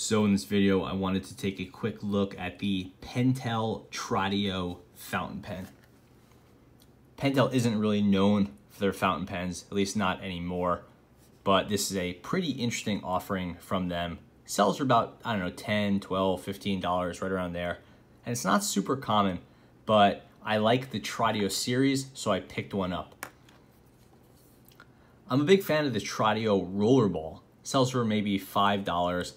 So in this video, I wanted to take a quick look at the Pentel Tradio fountain pen. Pentel isn't really known for their fountain pens, at least not anymore, but this is a pretty interesting offering from them. It sells for about, I don't know, $10, $12, $15, right around there. And it's not super common, but I like the Tradio series, so I picked one up. I'm a big fan of the Tradio rollerball. It sells for maybe $5.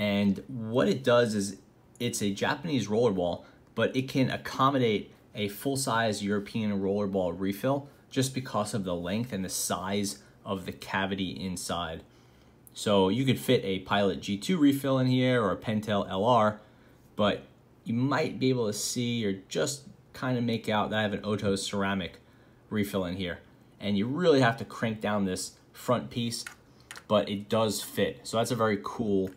And what it does is it's a Japanese rollerball, but it can accommodate a full-size European rollerball refill just because of the length and the size of the cavity inside. So you could fit a Pilot G2 refill in here or a Pentel LR, but you might be able to see or just kind of make out that I have an Oto ceramic refill in here. And you really have to crank down this front piece, but it does fit. So that's a very cool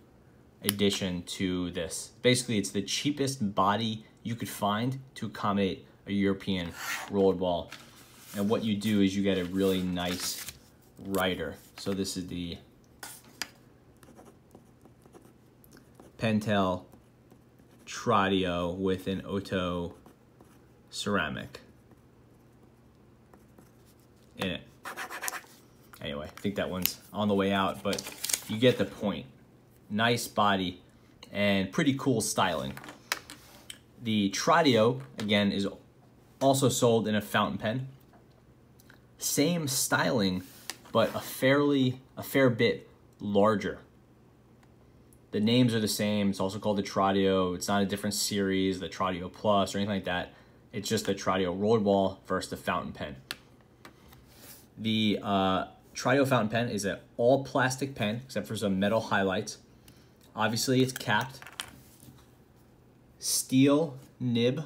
addition to this. Basically, it's the cheapest body you could find to accommodate a European rollerball. And what you do is you get a really nice rider. So this is the Pentel Tradio with an Oto ceramic in it. Anyway, I think that one's on the way out, but you get the point. Nice body and pretty cool styling. The Tradio, again, is also sold in a fountain pen. Same styling, but a fair bit larger. The names are the same. It's also called the Tradio. It's not a different series, the Tradio Plus or anything like that. It's just the Tradio rollerball versus the fountain pen. The Tradio fountain pen is an all plastic pen except for some metal highlights. Obviously, it's capped. Steel nib.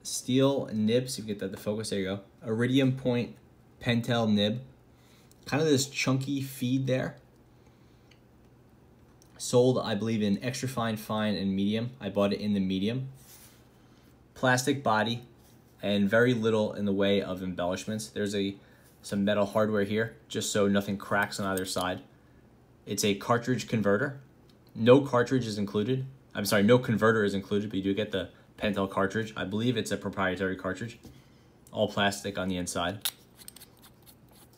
Steel nib, so you get that to focus. There you go. Iridium point Pentel nib. Kind of this chunky feed there. Sold, I believe, in extra fine, fine, and medium. I bought it in the medium. Plastic body and very little in the way of embellishments. There's some metal hardware here, just so nothing cracks on either side. It's a cartridge converter. No cartridge is included. I'm sorry, no converter is included, but you do get the Pentel cartridge. I believe it's a proprietary cartridge. All plastic on the inside.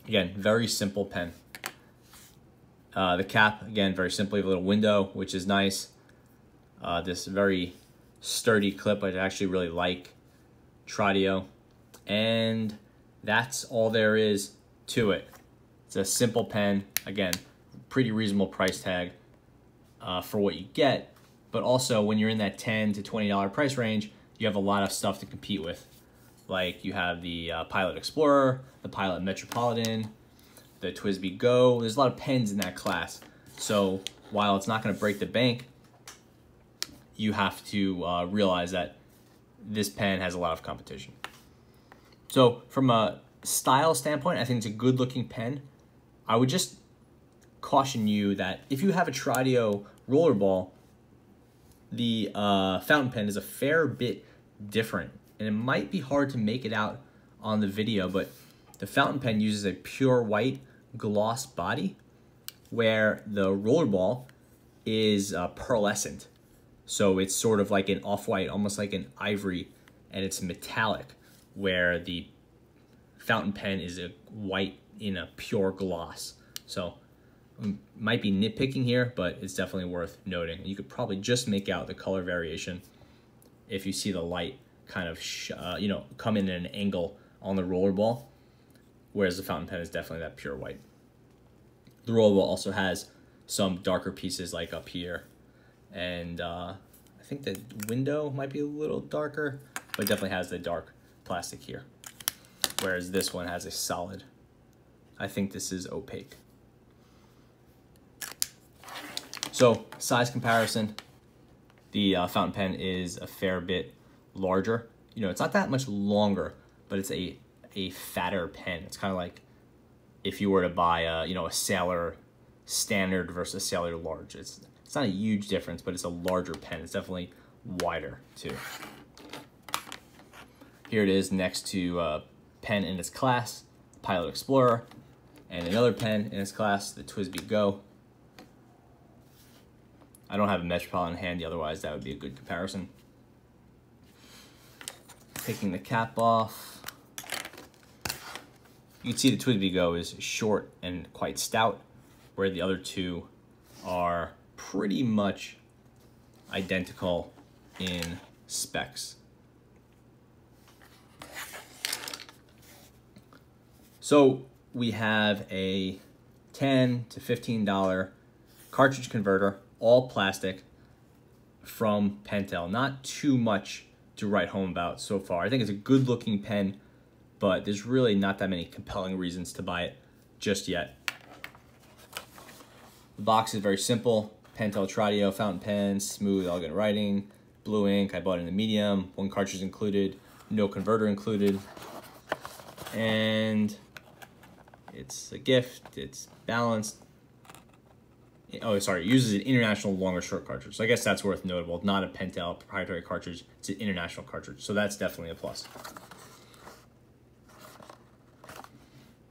Again, very simple pen. The cap, again, very simply a little window, which is nice. This very sturdy clip, I actually really like. Tradio. And that's all there is to it. It's a simple pen. Again, pretty reasonable price tag for what you get, but also when you're in that $10 to $20 price range, you have a lot of stuff to compete with. Like you have the Pilot Explorer, the Pilot Metropolitan, the TWSBI Go. There's a lot of pens in that class. So while it's not going to break the bank, you have to realize that this pen has a lot of competition. So from a style standpoint, I think it's a good looking pen. I would just caution you that if you have a Tradio rollerball, the fountain pen is a fair bit different, and it might be hard to make it out on the video, but the fountain pen uses a pure white gloss body, where the rollerball is pearlescent. So it's sort of like an off-white, almost like an ivory, and it's metallic, where the fountain pen is a white in a pure gloss. So might be nitpicking here, but it's definitely worth noting. You could probably just make out the color variation if you see the light kind of come in at an angle on the rollerball, whereas the fountain pen is definitely that pure white. The rollerball also has some darker pieces like up here, and I think the window might be a little darker, but it definitely has the dark plastic here, whereas this one has a solid. I think this is opaque. So size comparison, the fountain pen is a fair bit larger. You know, it's not that much longer, but it's a fatter pen. It's kind of like if you were to buy a Sailor Standard versus a Sailor Large. It's not a huge difference, but it's a larger pen. It's definitely wider too. Here it is next to a pen in its class, Pilot Explorer, and another pen in its class, the TWSBI Go. I don't have a Metropolitan handy, otherwise that would be a good comparison. Taking the cap off. You can see the TWSBI Go is short and quite stout, where the other two are pretty much identical in specs. So we have a $10 to $15 cartridge converter, all plastic, from Pentel. Not too much to write home about so far. I think it's a good looking pen, but there's really not that many compelling reasons to buy it just yet. The box is very simple. Pentel Tradio fountain pen, smooth, elegant writing, blue ink. I bought it in the medium, 1 cartridge included, no converter included. And it's a gift, it's balanced. Oh, sorry, it uses an international long or short cartridge. So I guess that's worth notable. Not a Pentel proprietary cartridge, it's an international cartridge. So that's definitely a plus.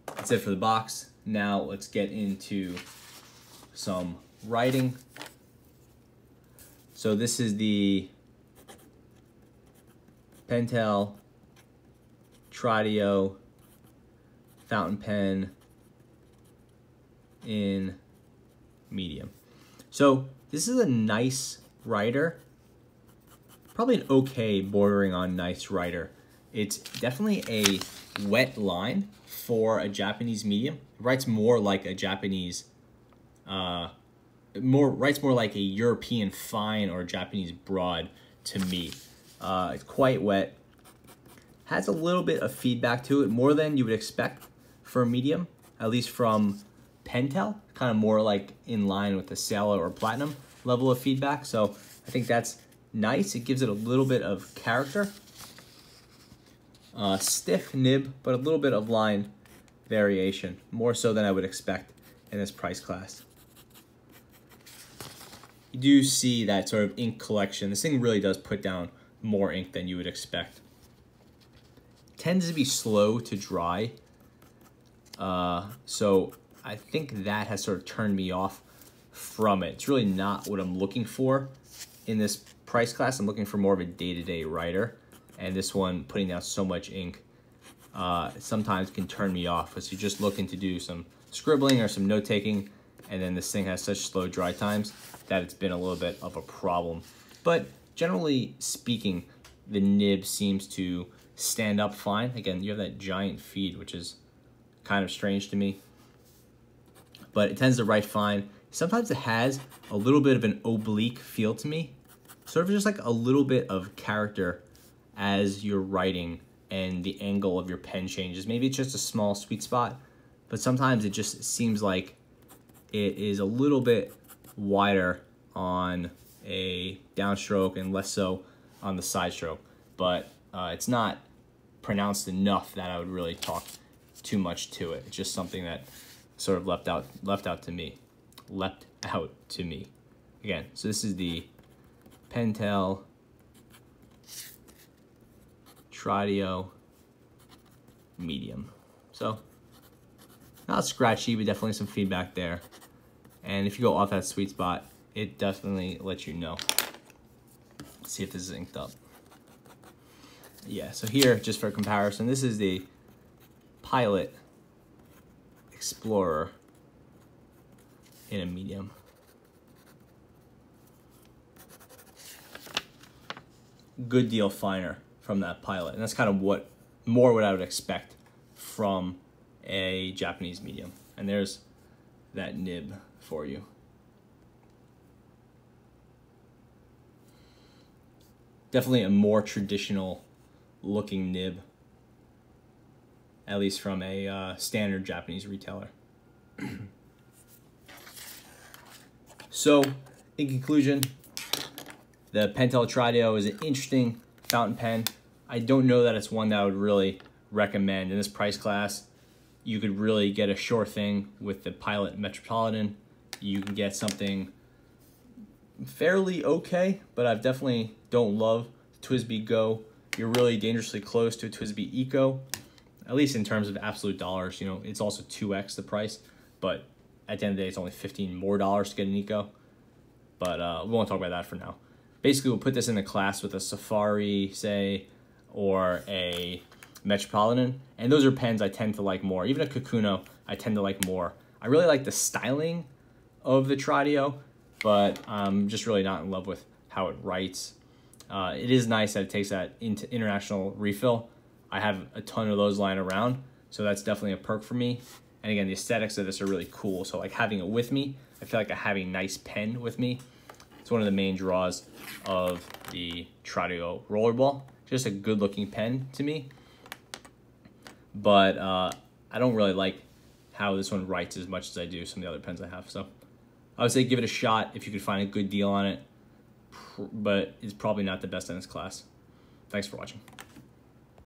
That's it for the box. Now let's get into some writing. So this is the Pentel Tradio fountain pen in medium. So this is a nice writer, probably an okay bordering on nice writer. It's definitely a wet line for a Japanese medium. It writes more like a Japanese, writes more like a European fine or Japanese broad to me. It's quite wet. Has a little bit of feedback to it, more than you would expect for a medium, at least from Pentel, kind of more like in line with the Sailor or Platinum level of feedback. So I think that's nice. It gives it a little bit of character. Stiff nib, but a little bit of line variation, more so than I would expect in this price class. You do see that sort of ink collection. This thing really does put down more ink than you would expect. Tends to be slow to dry, so I think that has sort of turned me off from it. It's really not what I'm looking for in this price class. I'm looking for more of a day-to-day writer, and this one putting down so much ink sometimes can turn me off because you're just looking to do some scribbling or some note-taking, and then this thing has such slow dry times that it's been a little bit of a problem. But generally speaking, the nib seems to stand up fine. Again, you have that giant feed, which is kind of strange to me, but it tends to write fine. Sometimes it has a little bit of an oblique feel to me, sort of just like a little bit of character as you're writing and the angle of your pen changes. Maybe it's just a small sweet spot, but sometimes it just seems like it is a little bit wider on a downstroke and less so on the side stroke, but it's not pronounced enough that I would really talk too much to it. It's just something that sort of leapt out to me. Again, so this is the Pentel Tradio medium. So not scratchy, but definitely some feedback there. And if you go off that sweet spot, it definitely lets you know. Let's see if this is inked up. Yeah, so here, just for comparison, this is the Pilot Explorer in a medium. Good deal finer from that Pilot, and that's kind of what I would expect from a Japanese medium. And there's that nib for you. Definitely a more traditional looking nib, at least from a standard Japanese retailer. So, in conclusion, the Pentel Tradio is an interesting fountain pen. I don't know that it's one that I would really recommend in this price class. You could really get a sure thing with the Pilot Metropolitan. You can get something fairly okay, but I definitely don't love the TWSBI Go. You're really dangerously close to a TWSBI Eco, at least in terms of absolute dollars. You know, it's also 2x the price, but at the end of the day, it's only $15 more to get an Eco. but we won't talk about that for now. Basically, we'll put this in a class with a Safari, say, or a Metropolitan, and those are pens I tend to like more. Even a Kakuno, I tend to like more. I really like the styling of the Tradio, but I'm just really not in love with how it writes. It is nice that it takes that international refill. I have a ton of those lying around, so that's definitely a perk for me. And again, the aesthetics of this are really cool. So like having it with me, I feel like I have a nice pen with me. It's one of the main draws of the Tradio Rollerball. Just a good looking pen to me. But I don't really like how this one writes as much as I do some of the other pens I have. So I would say give it a shot if you could find a good deal on it. But it's probably not the best in this class. Thanks for watching.